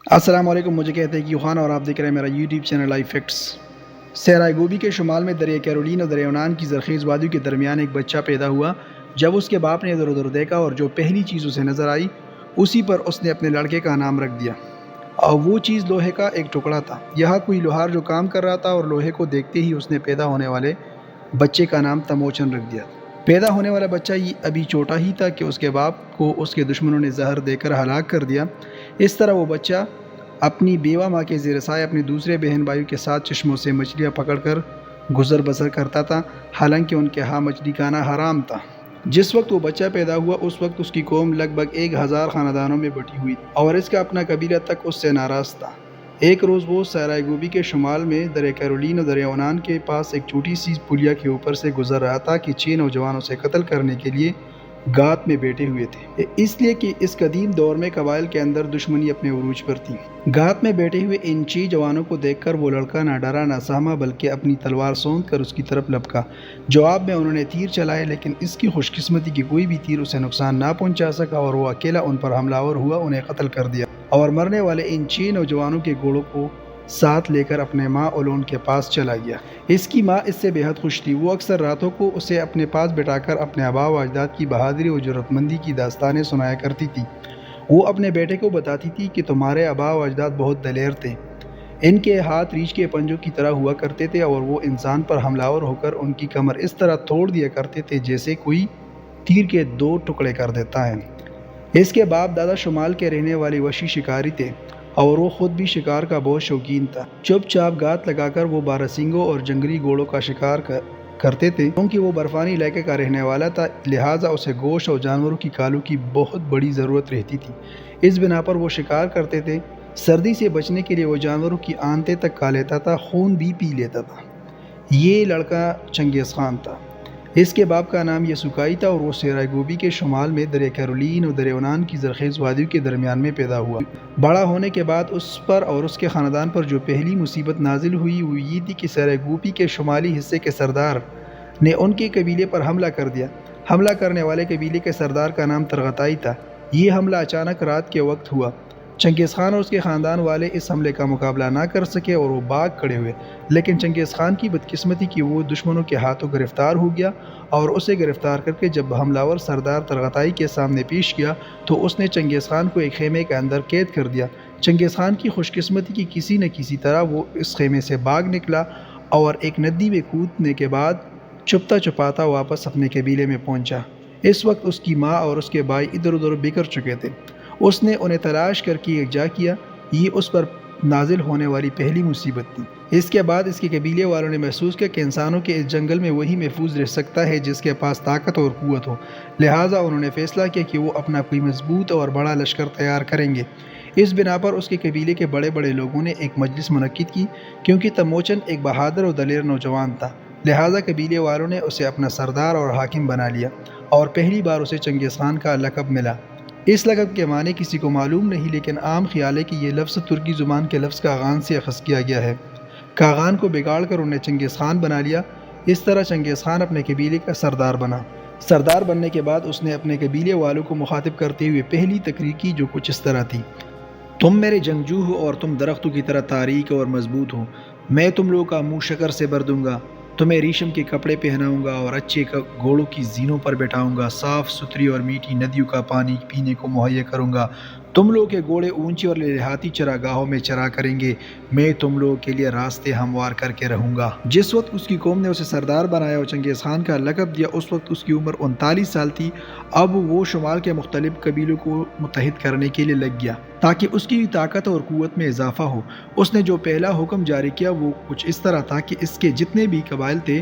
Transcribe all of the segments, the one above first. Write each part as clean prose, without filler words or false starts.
السلام علیکم، مجھے کہتے ہیں کہ خان اور آپ دیکھ رہے ہیں میرا یوٹیوب چینل لائف فیکٹس۔ صحرائے گوبی کے شمال میں دریا کیرولین اور دریا یونان کی زرخیز وادیوں کے درمیان ایک بچہ پیدا ہوا۔ جب اس کے باپ نے ادھر ادھر دیکھا اور جو پہلی چیز اسے نظر آئی اسی پر اس نے اپنے لڑکے کا نام رکھ دیا، اور وہ چیز لوہے کا ایک ٹکڑا تھا۔ یہاں کوئی لوہار جو کام کر رہا تھا اور لوہے کو دیکھتے ہی اس نے پیدا ہونے والے بچے کا نام تموچن رکھ دیا۔ پیدا ہونے والا بچہ ابھی چھوٹا ہی تھا کہ اس کے باپ کو اس کے دشمنوں نے زہر دے کر ہلاک کر دیا۔ اس طرح وہ بچہ اپنی بیوہ ماں کے زیر سایہ اپنے دوسرے بہن بھائیوں کے ساتھ چشموں سے مچھلیاں پکڑ کر گزر بسر کرتا تھا، حالانکہ ان کے ہاں مچھلی کھانا حرام تھا۔ جس وقت وہ بچہ پیدا ہوا اس وقت اس کی قوم لگ بھگ 1000 خاندانوں میں بٹی ہوئی تھی، اور اس کا اپنا قبیلہ تک اس سے ناراض تھا۔ ایک روز وہ صحرائے گوبی کے شمال میں دریا کیرولین اور دریا یونان کے پاس ایک چھوٹی سی پلیا کے اوپر سے گزر رہا تھا کہ 6 نوجوانوں سے قتل کرنے کے لیے گات میں بیٹھے ہوئے تھے، اس لیے کہ اس قدیم دور میں قبائل کے اندر دشمنی اپنے عروج پر تھی۔ گات میں بیٹھے ہوئے ان 6 جوانوں کو دیکھ کر وہ لڑکا نہ ڈرا نہ سہما، بلکہ اپنی تلوار سونت کر اس کی طرف لپکا۔ جواب میں انہوں نے تیر چلائے، لیکن اس کی خوش قسمتی کہ کوئی بھی تیر اسے نقصان نہ پہنچا سکا اور وہ اکیلا ان پر حملہ آور ہوا، انہیں قتل کر دیا، اور مرنے والے ان 6 نوجوانوں کے گھوڑوں کو ساتھ لے کر اپنے ماں اولون کے پاس چلا گیا۔ اس کی ماں اس سے بے حد خوش تھی۔ وہ اکثر راتوں کو اسے اپنے پاس بٹھا کر اپنے آباء و اجداد کی بہادری اور جرأت مندی کی داستانیں سنایا کرتی تھی۔ وہ اپنے بیٹے کو بتاتی تھی کہ تمہارے آباء و اجداد بہت دلیر تھے، ان کے ہاتھ ریچھ کے پنجوں کی طرح ہوا کرتے تھے، اور وہ انسان پر حملہ آور ہو کر ان کی کمر اس طرح توڑ دیا کرتے تھے جیسے کوئی تیر کے 2 ٹکڑے کر دیتا ہے۔ اس کے باپ دادا شمال کے رہنے والے وحشی شکاری تھے، اور وہ خود بھی شکار کا بہت شوقین تھا۔ چپ چاپ گات لگا کر وہ باراسنگوں اور جنگلی گھوڑوں کا شکار کرتے تھے۔ کیونکہ وہ برفانی علاقے کا رہنے والا تھا، لہٰذا اسے گوشت اور جانوروں کی کھالوں کی بہت بڑی ضرورت رہتی تھی۔ اس بنا پر وہ شکار کرتے تھے۔ سردی سے بچنے کے لیے وہ جانوروں کی آنتیں تک کھا لیتا تھا، خون بھی پی لیتا تھا۔ یہ لڑکا چنگیز خان تھا۔ اس کے باپ کا نام یسوکائی تھا، اور وہ صحرائے گوبی کے شمال میں دریا کیرولین اور دریا یونان کی زرخیز وادیوں کے درمیان میں پیدا ہوا۔ بڑا ہونے کے بعد اس پر اور اس کے خاندان پر جو پہلی مصیبت نازل ہوئی وہ یہ تھی کہ صحرائے گوبی کے شمالی حصے کے سردار نے ان کے قبیلے پر حملہ کر دیا۔ حملہ کرنے والے قبیلے کے سردار کا نام ترغتائی تھا۔ یہ حملہ اچانک رات کے وقت ہوا۔ چنگیز خان اور اس کے خاندان والے اس حملے کا مقابلہ نہ کر سکے اور وہ بھاگ کھڑے ہوئے، لیکن چنگیز خان کی بدقسمتی کہ وہ دشمنوں کے ہاتھوں گرفتار ہو گیا، اور اسے گرفتار کر کے جب حملہ آور سردار ترغتائی کے سامنے پیش کیا تو اس نے چنگیز خان کو ایک خیمے کے اندر قید کر دیا۔ چنگیز خان کی خوش قسمتی کہ کسی نہ کسی طرح وہ اس خیمے سے بھاگ نکلا، اور ایک ندی میں کودنے کے بعد چھپتا چھپاتا واپس اپنے قبیلے میں پہنچا۔ اس وقت اس کی ماں اور اس کے بھائی ادھر ادھر بکھر چکے تھے۔ اس نے انہیں تلاش کر کے یکجا کیا۔ یہ اس پر نازل ہونے والی پہلی مصیبت تھی۔ اس کے بعد اس کے قبیلے والوں نے محسوس کیا کہ انسانوں کے اس جنگل میں وہی محفوظ رہ سکتا ہے جس کے پاس طاقت اور قوت ہو، لہٰذا انہوں نے فیصلہ کیا کہ وہ اپنا کوئی مضبوط اور بڑا لشکر تیار کریں گے۔ اس بنا پر اس کے قبیلے کے بڑے بڑے لوگوں نے ایک مجلس منعقد کی، کیونکہ تموچن ایک بہادر اور دلیر نوجوان تھا، لہٰذا قبیلے والوں نے اسے اپنا سردار اور حاکم بنا لیا، اور پہلی بار اسے چنگیز خان کا لقب ملا۔ اس لقب کے معنی کسی کو معلوم نہیں، لیکن عام خیال ہے کہ یہ لفظ ترکی زبان کے لفظ کاغان سے اخذ کیا گیا ہے۔ کاغان کو بگاڑ کر انہیں چنگیز خان بنا لیا۔ اس طرح چنگیز خان اپنے قبیلے کا سردار بنا۔ سردار بننے کے بعد اس نے اپنے قبیلے والوں کو مخاطب کرتے ہوئے پہلی تقریر کی، جو کچھ اس طرح تھی: تم میرے جنگجو ہو اور تم درختوں کی طرح تاریک اور مضبوط ہو۔ میں تم لوگوں کا منہ شکر سے بھر دوں گا، تمہیں ریشم کے کپڑے پہناؤں گا اور اچھے گھوڑوں کی زینوں پر بٹھاؤں گا، صاف ستھری اور میٹھی ندیوں کا پانی پینے کو مہیا کروں گا، تم لوگوں کے گھوڑے اونچی اور دیہاتی چراگاہوں میں چرا کریں گے، میں تم لوگوں کے لیے راستے ہموار کر کے رہوں گا۔ جس وقت اس کی قوم نے اسے سردار بنایا اور چنگیز خان کا لقب دیا، اس وقت اس کی عمر 39 سال تھی۔ اب وہ شمال کے مختلف قبیلوں کو متحد کرنے کے لیے لگ گیا تاکہ اس کی طاقت اور قوت میں اضافہ ہو۔ اس نے جو پہلا حکم جاری کیا وہ کچھ اس طرح تھا کہ اس کے جتنے بھی قبائل تھے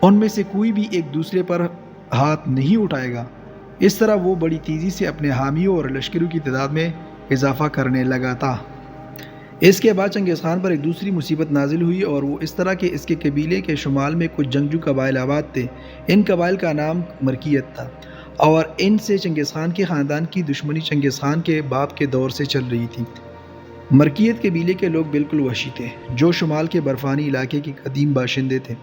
ان میں سے کوئی بھی ایک دوسرے پر ہاتھ نہیں اٹھائے گا۔ اس طرح وہ بڑی تیزی سے اپنے حامیوں اور لشکروں کی تعداد میں اضافہ کرنے لگا تھا۔ اس کے بعد چنگیز خان پر ایک دوسری مصیبت نازل ہوئی، اور وہ اس طرح کہ اس کے قبیلے کے شمال میں کچھ جنگجو قبائل آباد تھے۔ ان قبائل کا نام مرکیت تھا، اور ان سے چنگیز خان کے خاندان کی دشمنی چنگیز خان کے باپ کے دور سے چل رہی تھی۔ مرکیت قبیلے کے لوگ بالکل وحشی تھے، جو شمال کے برفانی علاقے کے قدیم باشندے تھے۔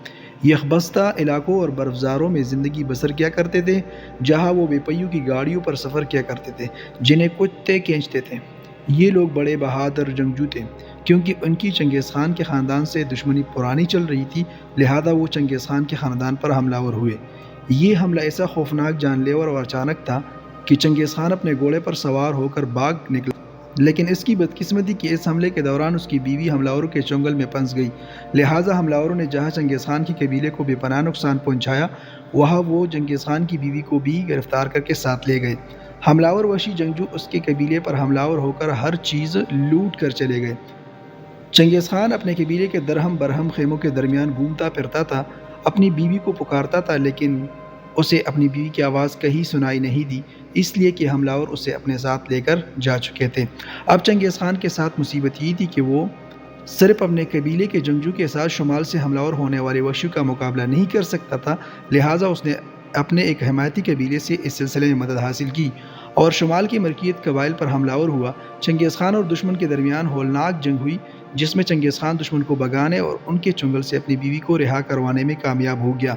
یخبستہ علاقوں اور برفزاروں میں زندگی بسر کیا کرتے تھے، جہاں وہ بے پہیوں کی گاڑیوں پر سفر کیا کرتے تھے جنہیں کتے کھینچتے تھے۔ یہ لوگ بڑے بہادر جنگجو تھے کیونکہ ان کی چنگیز خان کے خاندان سے دشمنی پرانی چل رہی تھی، لہذا وہ چنگیز خان کے خاندان پر حملہ آور ہوئے۔ یہ حملہ ایسا خوفناک، جان لیوا اور اچانک تھا کہ چنگیز خان اپنے گھوڑے پر سوار ہو کر بھاگ نکلا، لیکن اس کی بدقسمتی کہ اس حملے کے دوران اس کی بیوی حملہ آوروں کے چنگل میں پھنس گئی، لہٰذا حملہ آوروں نے جہاں چنگیز خان کے قبیلے کو بے پناہ نقصان پہنچایا، وہاں وہ چنگیز خان کی بیوی کو بھی گرفتار کر کے ساتھ لے گئے۔ حملہ آور وحشی جنگجو اس کے قبیلے پر حملہ آور ہو کر ہر چیز لوٹ کر چلے گئے۔ چنگیز خان اپنے قبیلے کے درہم برہم خیموں کے درمیان گھومتا پھرتا تھا، اپنی بیوی کو پکارتا تھا، لیکن اسے اپنی بیوی کی آواز کہیں سنائی نہیں دی، اس لیے کہ حملہ آور اسے اپنے ساتھ لے کر جا چکے تھے۔ اب چنگیز خان کے ساتھ مصیبت یہ تھی کہ وہ صرف اپنے قبیلے کے جنگجو کے ساتھ شمال سے حملہ آور ہونے والے وحشیوں کا مقابلہ نہیں کر سکتا تھا، لہٰذا اس نے اپنے ایک حمایتی قبیلے سے اس سلسلے میں مدد حاصل کی اور شمال کی ملکیت قبائل پر حملہ آور ہوا۔ چنگیز خان اور دشمن کے درمیان ہولناک جنگ ہوئی، جس میں چنگیز خان دشمن کو بھگانے اور ان کے چنگل سے اپنی بیوی کو رہا کروانے میں کامیاب ہو گیا۔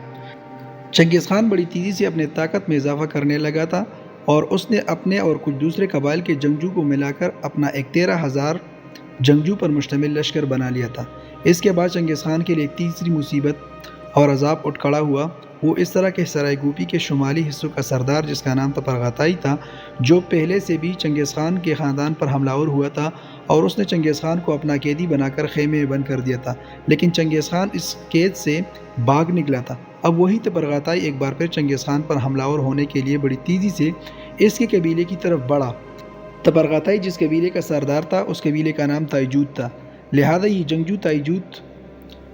چنگیز خان بڑی تیزی سے اپنے طاقت میں اضافہ کرنے لگا تھا اور اس نے اپنے اور کچھ دوسرے قبائل کے جنگجو کو ملا کر اپنا ایک 13,000 جنگجو پر مشتمل لشکر بنا لیا تھا۔ اس کے بعد چنگیز خان کے لیے تیسری مصیبت اور عذاب اٹھ کھڑا ہوا۔ وہ اس طرح کہ سرائے گوپی کے شمالی حصوں کا سردار، جس کا نام تپرغاتائی تھا، جو پہلے سے بھی چنگیز خان کے خاندان پر حملہ آور ہوا تھا اور اس نے چنگیز خان کو اپنا قیدی بنا کر خیمے میں بند کر دیا تھا، لیکن چنگیز خان اس قید سے بھاگ نکلا تھا۔ اب وہی تپرغاتائی ایک بار پھر چنگیز خان پر حملہ آور ہونے کے لیے بڑی تیزی سے اس کے قبیلے کی طرف بڑھا۔ تپرغاتائی جس قبیلے کا سردار تھا، اس قبیلے کا نام تائجوت تھا، لہذا یہ جنگجو تائجوت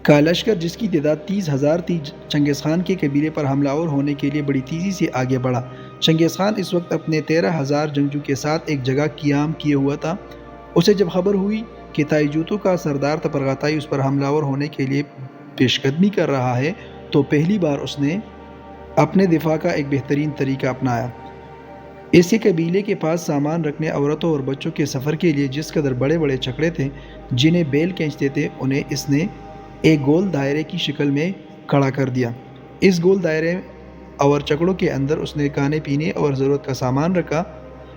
کا لشکر، جس کی تعداد 30,000 تھی، چنگیز خان کے قبیلے پر حملہ آور ہونے کے لیے بڑی تیزی سے آگے بڑھا۔ چنگیز خان اس وقت اپنے 13,000 جنگجو کے ساتھ ایک جگہ قیام کیے ہوا تھا۔ اسے جب خبر ہوئی کہ تائجوتوں کا سردار تپرغاتائی اس پر حملہ آور ہونے کے لیے پیش قدمی کر رہا ہے، تو پہلی بار اس نے اپنے دفاع کا ایک بہترین طریقہ اپنایا۔ اس کے قبیلے کے پاس سامان رکھنے، عورتوں اور بچوں کے سفر کے لیے جس قدر بڑے بڑے چکڑے تھے جنہیں بیل کھینچتے تھے، انہیں اس نے ایک گول دائرے کی شکل میں کھڑا کر دیا۔ اس گول دائرے اور چکڑوں کے اندر اس نے کھانے پینے اور ضرورت کا سامان رکھا،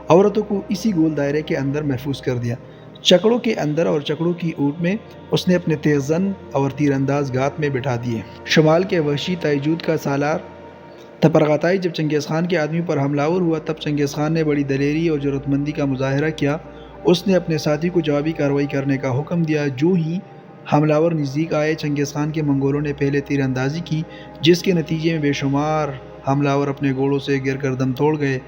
عورتوں کو اسی گول دائرے کے اندر محفوظ کر دیا۔ چکڑوں کے اندر اور چکڑوں کی اوٹ میں اس نے اپنے تیز زن اور تیر انداز گھات میں بٹھا دیے۔ شمال کے وحشی تائجوت کا سالار تپرغاتائی جب چنگیز خان کے آدمیوں پر حملہ آور ہوا، تب چنگیز خان نے بڑی دلیری اور جرأت مندی کا مظاہرہ کیا۔ اس نے اپنے ساتھی کو جوابی کارروائی کرنے کا حکم دیا۔ جو ہی حملہ آور نزدیک آئے، چنگیز خان کے منگولوں نے پہلے تیر اندازی کی، جس کے نتیجے میں بے شمار حملہ آور اپنے گھوڑوں سے گر کر دم توڑ گئے۔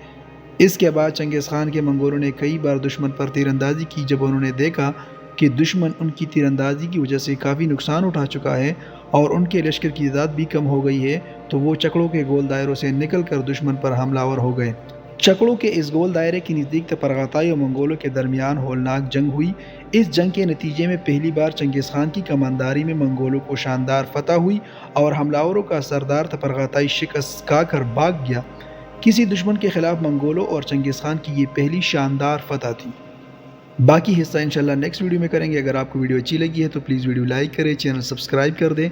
اس کے بعد چنگیز خان کے منگولوں نے کئی بار دشمن پر تیر اندازی کی۔ جب انہوں نے دیکھا کہ دشمن ان کی تیر اندازی کی وجہ سے کافی نقصان اٹھا چکا ہے اور ان کے لشکر کی تعداد بھی کم ہو گئی ہے، تو وہ چکڑوں کے گول دائروں سے نکل کر دشمن پر حملہ آور ہو گئے۔ چکڑوں کے اس گول دائرے کے نزدیک تپرغاتائی اور منگولوں کے درمیان ہولناک جنگ ہوئی۔ اس جنگ کے نتیجے میں پہلی بار چنگیز خان کی کمانداری میں منگولوں کو شاندار فتح ہوئی اور حملہ آوروں کا سردار تپرغاتائی شکست کھا کر بھاگ گیا۔ کسی دشمن کے خلاف منگولوں اور چنگیز خان کی یہ پہلی شاندار فتح تھی۔ باقی حصہ انشاءاللہ نیکسٹ ویڈیو میں کریں گے۔ اگر آپ کو ویڈیو اچھی لگی ہے تو پلیز ویڈیو لائک کریں، چینل سبسکرائب کر دیں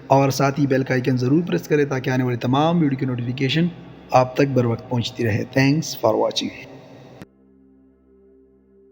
اور ساتھ ہی بیل کا آئیکن ضرور پریس کریں تاکہ آنے والے تمام ویڈیو کی نوٹیفیکیشن آپ تک بر وقت پہنچتی رہے۔ Thanks for watching.